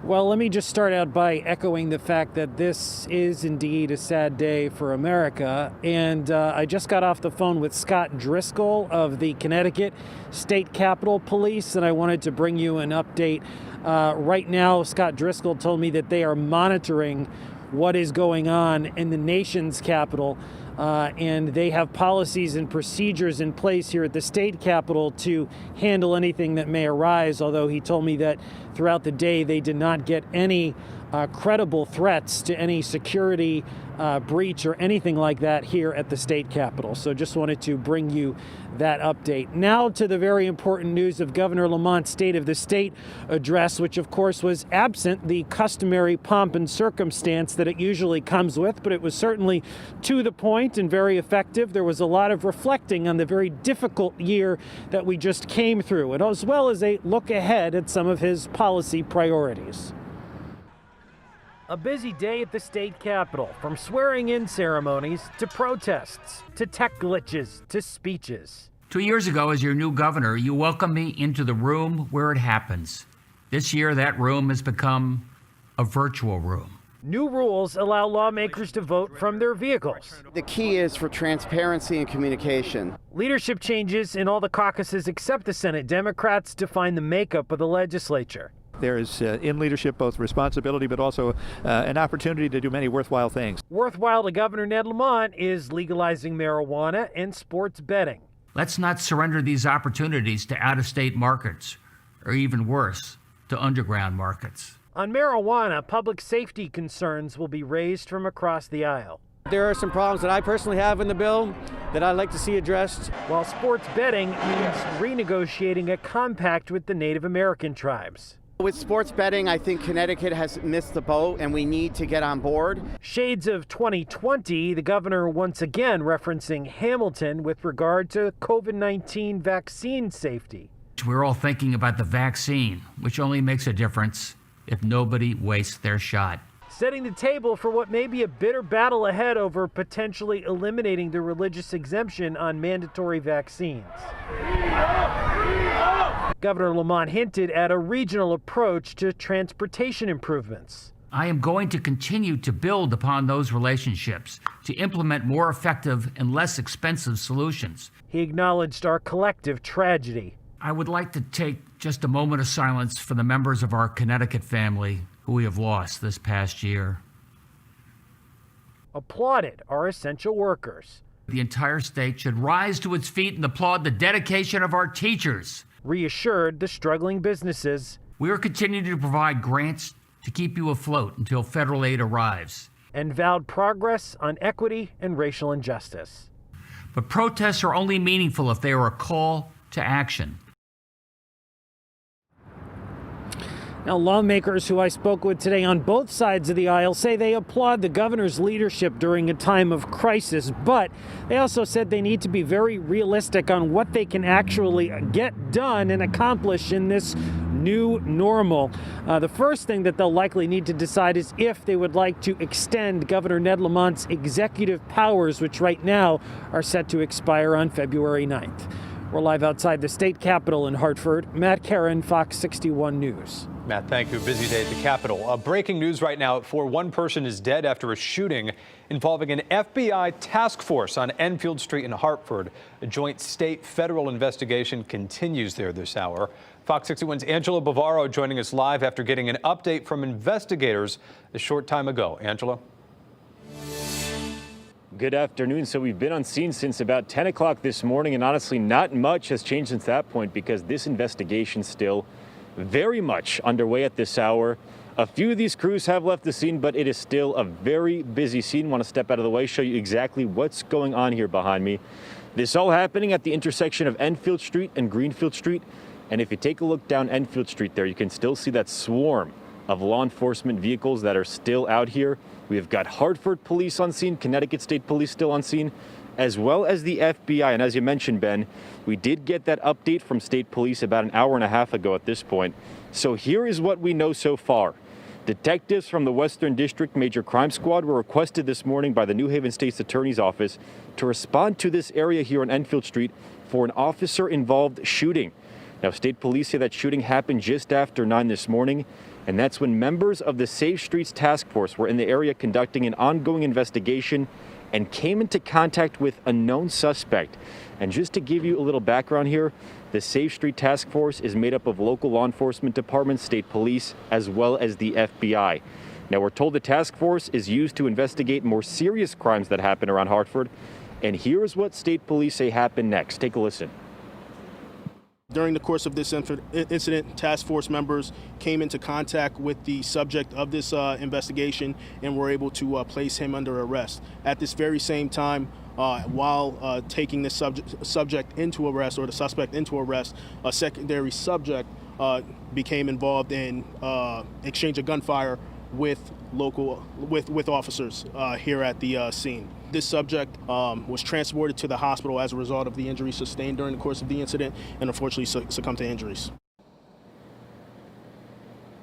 Well, let me just start out by echoing the fact that this is indeed a sad day for America. And I just got off the phone with Scott Driscoll of the Connecticut State Capitol Police, and I wanted to bring you an update. Right now, Scott Driscoll told me that they are monitoring what is going on in the nation's capital, and they have policies and procedures in place here at the state capitol to handle anything that may arise, although he told me that throughout the day they did not get any credible threats to any security breach or anything like that here at the state capitol. So just wanted to bring you that update. Now to the very important news of Governor Lamont's State of the State address, which of course was absent the customary pomp and circumstance that it usually comes with, but it was certainly to the point and very effective. There was a lot of reflecting on the very difficult year that we just came through, and as well as a look ahead at some of his policy priorities. A busy day at the state capitol, from swearing-in ceremonies to protests to tech glitches to speeches. 2 years ago, as your new governor, you welcomed me into the room where it happens. This year, that room has become a virtual room. New rules allow lawmakers to vote from their vehicles. The key is for transparency and communication. Leadership changes in all the caucuses except the Senate. Democrats define the makeup of the legislature. There is in leadership both responsibility but also an opportunity to do many worthwhile things. Worthwhile to Governor Ned Lamont is legalizing marijuana and sports betting. Let's not surrender these opportunities to out-of-state markets, or even worse, to underground markets. On marijuana, public safety concerns will be raised from across the aisle. There are some problems that I personally have in the bill that I'd like to see addressed. While sports betting means renegotiating a compact with the Native American tribes. With sports betting, I think Connecticut has missed the boat and we need to get on board. Shades of 2020, the governor once again referencing Hamilton with regard to COVID-19 vaccine safety. We're all thinking about the vaccine, which only makes a difference if nobody wastes their shot. Setting the table for what may be a bitter battle ahead over potentially eliminating the religious exemption on mandatory vaccines. Governor Lamont hinted at a regional approach to transportation improvements. I am going to continue to build upon those relationships to implement more effective and less expensive solutions. He acknowledged our collective tragedy. I would like to take just a moment of silence for the members of our Connecticut family who we have lost this past year. Applauded our essential workers. The entire state should rise to its feet and applaud the dedication of our teachers. Reassured the struggling businesses. We are continuing to provide grants to keep you afloat until federal aid arrives. And vowed progress on equity and racial injustice. But protests are only meaningful if they are a call to action. Now, lawmakers who I spoke with today on both sides of the aisle say they applaud the governor's leadership during a time of crisis, but they also said they need to be very realistic on what they can actually get done and accomplish in this new normal. The first thing that they'll likely need to decide is if they would like to extend Governor Ned Lamont's executive powers, which right now are set to expire on February 9th. We're live outside the state capitol in Hartford. Matt Caron, Fox 61 News. Matt, thank you. Busy day at the Capitol. Breaking news right now for one person is dead after a shooting involving an FBI task force on Enfield Street in Hartford. A joint state-federal investigation continues there this hour. Fox 61's Angela Bavaro joining us live after getting an update from investigators a short time ago. Angela? Good afternoon. So we've been on scene since about 10 o'clock this morning, and honestly, not much has changed since that point because this investigation still very much underway at this hour. A few of these crews have left the scene, but it is still a very busy scene. Want to step out of the way, show you exactly what's going on here behind me. This all happening at the intersection of Enfield Street and Greenfield Street. And if you take a look down Enfield Street there, you can still see that swarm of law enforcement vehicles that are still out here. We have got Hartford police on scene, Connecticut State Police still on scene, as well as the FBI. And as you mentioned, Ben, we did get that update from state police about an hour and a half ago at this point. So here is what we know so far. Detectives from the Western District Major Crime Squad were requested this morning by the New Haven State's Attorney's Office to respond to this area here on Enfield Street for an officer-involved shooting. Now, state police say that shooting happened just after 9 this morning, and that's when members of the Safe Streets Task Force were in the area conducting an ongoing investigation and came into contact with a known suspect. And just to give you a little background here, the Safe Street Task Force is made up of local law enforcement departments, state police, as well as the FBI. Now, we're told the task force is used to investigate more serious crimes that happen around Hartford. And here's what state police say happened next. Take a listen. During the course of this incident, task force members came into contact with the subject of this investigation and were able to place him under arrest. At this very same time, while taking this subject into arrest, or the suspect into arrest, a secondary subject became involved in exchange of gunfire with officers here at the scene. This subject was transported to the hospital as a result of the injuries sustained during the course of the incident, and unfortunately succumbed to injuries.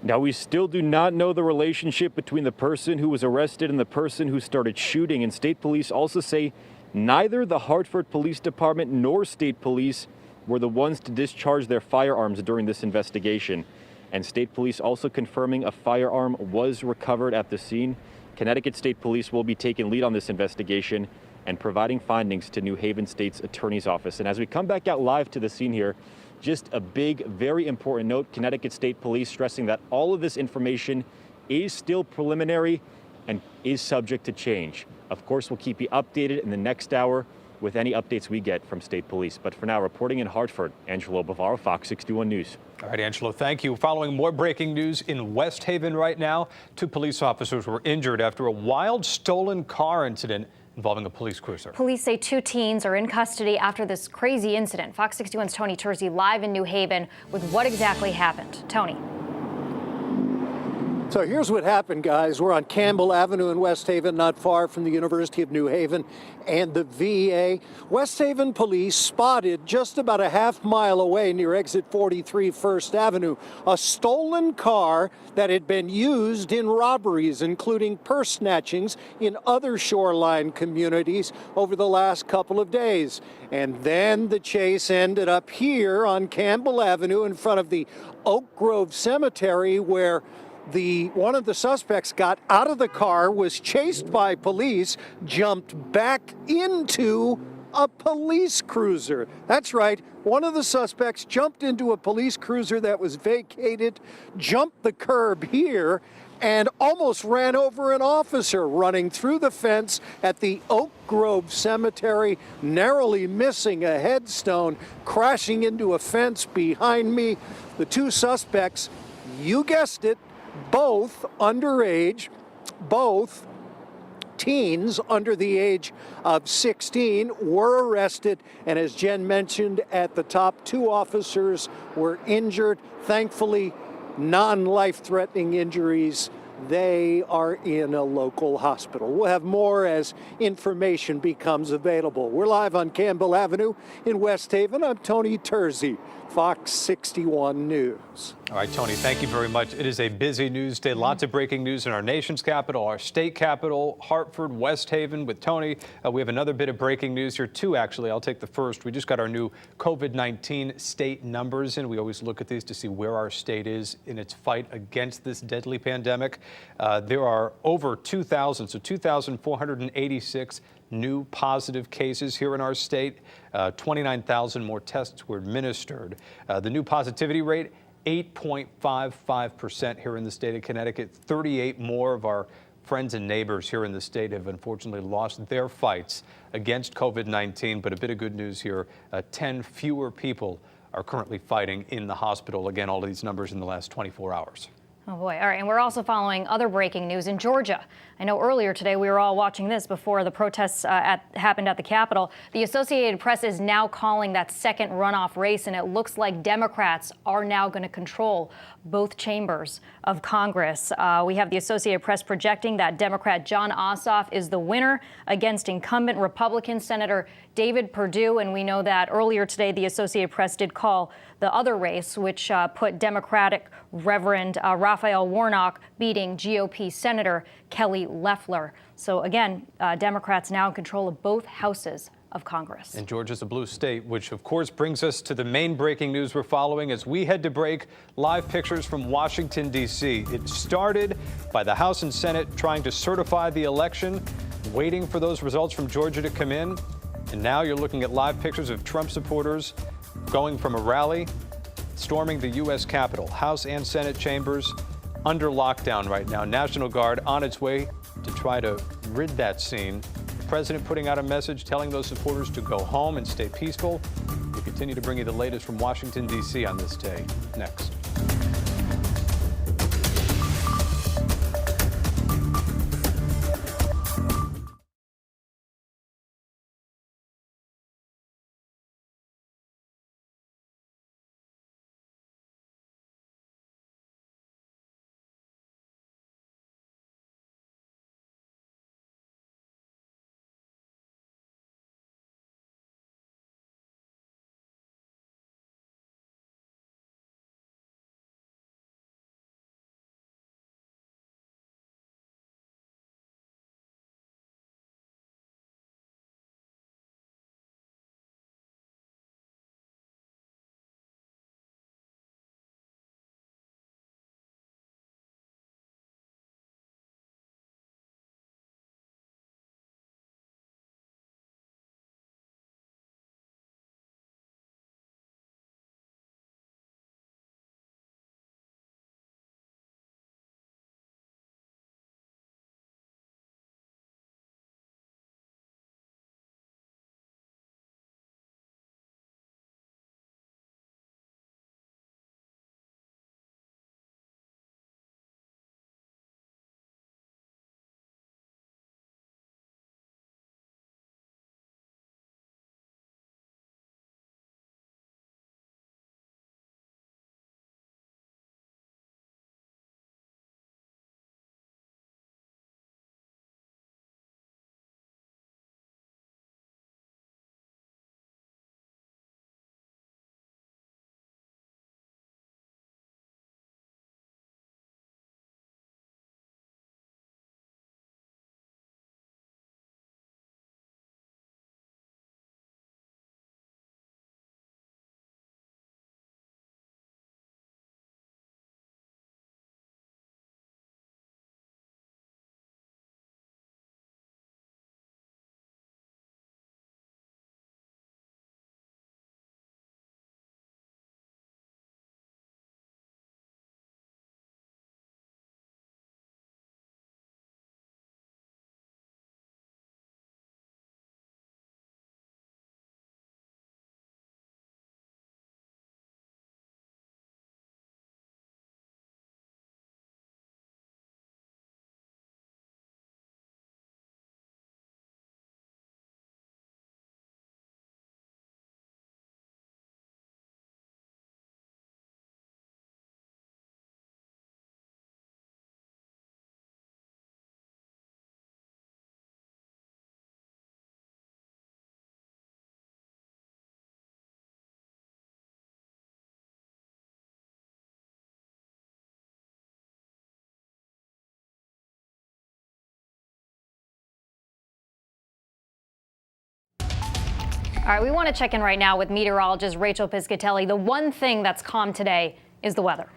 Now, we still do not know the relationship between the person who was arrested and the person who started shooting, and state police also say neither the Hartford Police Department nor state police were the ones to discharge their firearms during this investigation. And state police also confirming a firearm was recovered at the scene. Connecticut State Police will be taking lead on this investigation and providing findings to New Haven State's Attorney's Office. And as we come back out live to the scene here, just a big, very important note, Connecticut State Police stressing that all of this information is still preliminary and is subject to change. Of course, we'll keep you updated in the next hour with any updates we get from state police. But for now, reporting in Hartford, Angelo Bavaro, Fox 61 News. All right, Angelo, thank you. Following more breaking news in West Haven right now, 2 police officers were injured after a wild stolen car incident involving a police cruiser. Police say 2 teens are in custody after this crazy incident. Fox 61's Tony Tersey live in New Haven with what exactly happened. Tony. So here's what happened, guys. We're on Campbell Avenue in West Haven, not far from the University of New Haven and the VA. West Haven police spotted just about a half-mile away near exit 43 First Avenue a stolen car that had been used in robberies, including purse snatchings in other shoreline communities over the last couple of days. And then the chase ended up here on Campbell Avenue in front of the Oak Grove Cemetery, where one of the suspects got out of the car, was chased by police, jumped back into a police cruiser. That's right. One of the suspects jumped into a police cruiser that was vacated, jumped the curb here, and almost ran over an officer running through the fence at the Oak Grove Cemetery, narrowly missing a headstone, crashing into a fence behind me. The 2 suspects, you guessed it, both underage, both teens under the age of 16 were arrested. And as Jen mentioned at the top, 2 officers were injured. Thankfully, non-life-threatening injuries. They are in a local hospital. We'll have more as information becomes available. We're live on Campbell Avenue in West Haven. I'm Tony Tersey, Fox 61 News. All right, Tony, thank you very much. It is a busy news day. Lots of breaking news in our nation's capital, our state capital, Hartford, West Haven with Tony. We have another bit of breaking news here, 2, actually. I'll take the first. We just got our new COVID-19 state numbers in. We always look at these to see where our state is in its fight against this deadly pandemic. There are over 2,000, so 2,486 new positive cases here in our state. 29,000 more tests were administered. The new positivity rate, 8.55% here in the state of Connecticut. 38 more of our friends and neighbors here in the state have unfortunately lost their fights against COVID-19. But a bit of good news here, 10 fewer people are currently fighting in the hospital. Again, all of these numbers in the last 24 hours. Oh boy. All right. And we're also following other breaking news in Georgia. I know earlier today we were all watching this before the protests happened at the Capitol. The Associated Press is now calling that second runoff race, and it looks like Democrats are now going to control both chambers of Congress. We have the Associated Press projecting that Democrat Jon Ossoff is the winner against incumbent Republican Senator David Perdue. And we know that earlier today the Associated Press did call the other race, which put Democratic Reverend Raphael Warnock beating GOP Senator Kelly Loeffler. So again, Democrats now in control of both houses of Congress. And Georgia's a blue state, which of course brings us to the main breaking news we're following as we head to break. Live pictures from Washington, D.C. It started by the House and Senate trying to certify the election, waiting for those results from Georgia to come in. And now you're looking at live pictures of Trump supporters going from a rally, storming the U.S. Capitol. House and Senate chambers under lockdown right now. National Guard on its way to try to rid that scene. The president putting out a message telling those supporters to go home and stay peaceful. We'll continue to bring you the latest from Washington, D.C. on this day. Next. All right, we want to check in right now with meteorologist Rachel Piscatelli. The one thing that's calm today is the weather.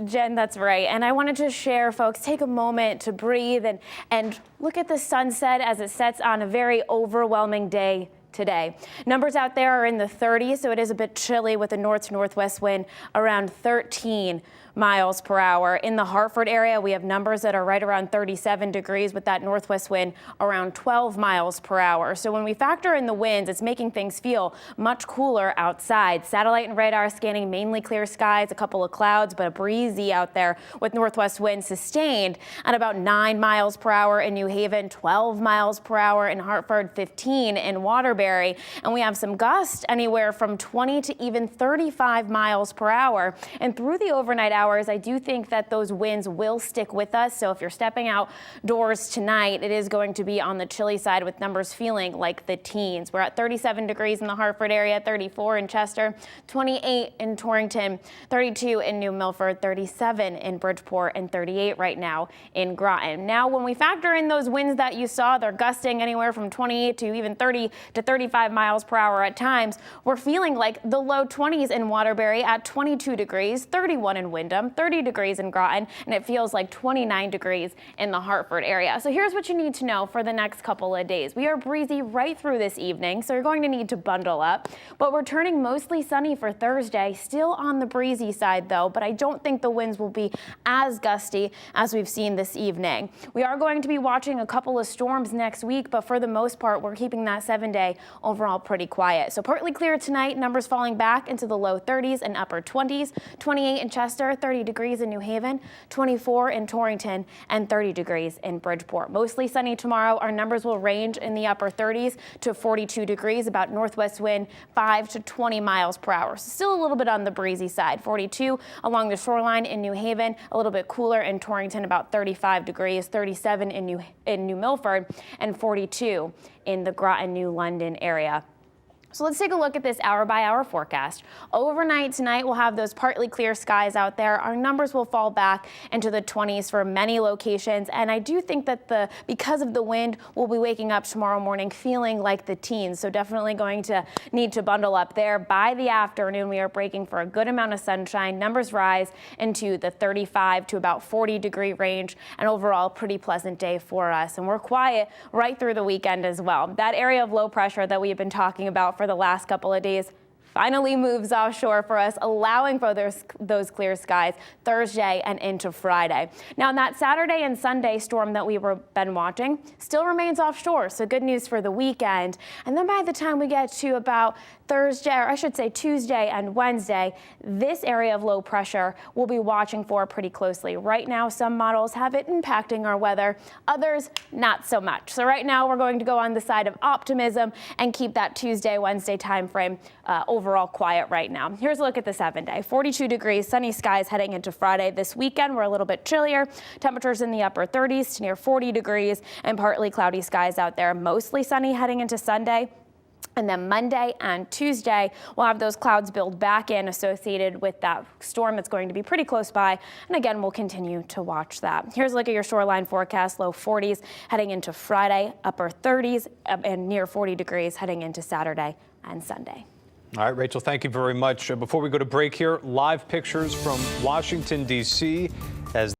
Jen, that's right. And I wanted to share, folks, take a moment to breathe and look at the sunset as it sets on a very overwhelming day today. Numbers out there are in the 30s, so it is a bit chilly with a north to northwest wind around 13 miles per hour. In the Hartford area, we have numbers that are right around 37 degrees with that northwest wind around 12 miles per hour. So when we factor in the winds, it's making things feel much cooler outside. Satellite and radar scanning mainly clear skies, a couple of clouds, but breezy out there with northwest winds sustained at about 9 miles per hour in New Haven, 12 miles per hour in Hartford, 15 in Waterbury. And we have some gusts anywhere from 20 to even 35 miles per hour. And through the overnight hours, hours. I do think that those winds will stick with us. So if you're stepping outdoors tonight, it is going to be on the chilly side with numbers feeling like the teens. We're at 37 degrees in the Hartford area, 34 in Chester, 28 in Torrington, 32 in New Milford, 37 in Bridgeport, and 38 right now in Groton. Now, when we factor in those winds that you saw, they're gusting anywhere from 28 to even 30 to 35 miles per hour at times. We're feeling like the low 20s in Waterbury at 22 degrees, 31 in Windham, 30 degrees in Groton, and it feels like 29 degrees in the Hartford area. So here's what you need to know for the next couple of days. We are breezy right through this evening, so you're going to need to bundle up, but we're turning mostly sunny for Thursday, still on the breezy side though, but I don't think the winds will be as gusty as we've seen this evening. We are going to be watching a couple of storms next week, but for the most part, we're keeping that 7-day overall pretty quiet. So partly clear tonight, numbers falling back into the low 30s and upper 20s, 28 in Chester, 30 degrees in New Haven, 24 in Torrington, and 30 degrees in Bridgeport. Mostly sunny tomorrow. Our numbers will range in the upper 30s to 42 degrees, about northwest wind 5 to 20 miles per hour. So still a little bit on the breezy side. 42 along the shoreline in New Haven, a little bit cooler in Torrington, about 35 degrees, 37 in New Milford, and 42 in the Groton, New London area. So let's take a look at this hour-by-hour forecast. Overnight tonight, we'll have those partly clear skies out there. Our numbers will fall back into the 20s for many locations, and I do think that because of the wind, we'll be waking up tomorrow morning feeling like the teens, so definitely going to need to bundle up there. By the afternoon, we are breaking for a good amount of sunshine. Numbers rise into the 35 to about 40-degree range, and overall, pretty pleasant day for us. And we're quiet right through the weekend as well. That area of low pressure that we've been talking about for the last couple of days finally moves offshore for us, allowing for those clear skies Thursday and into Friday. Now, that Saturday and Sunday storm that we've been watching still remains offshore, so good news for the weekend. And then by the time we get to about Thursday, or I should say Tuesday and Wednesday, this area of low pressure we'll be watching for pretty closely. Right now, some models have it impacting our weather, others not so much. So right now, we're going to go on the side of optimism and keep that Tuesday, Wednesday timeframe overall quiet right now. Here's a look at the 7-day. 42 degrees, sunny skies heading into Friday. This weekend, we're a little bit chillier. Temperatures in the upper 30s to near 40 degrees and partly cloudy skies out there. Mostly sunny heading into Sunday. And then Monday and Tuesday, we'll have those clouds build back in associated with that storm that's going to be pretty close by. And again, we'll continue to watch that. Here's a look at your shoreline forecast. Low 40s heading into Friday, upper 30s and near 40 degrees heading into Saturday and Sunday. All right, Rachel, thank you very much. Before we go to break here, live pictures from Washington, D.C. as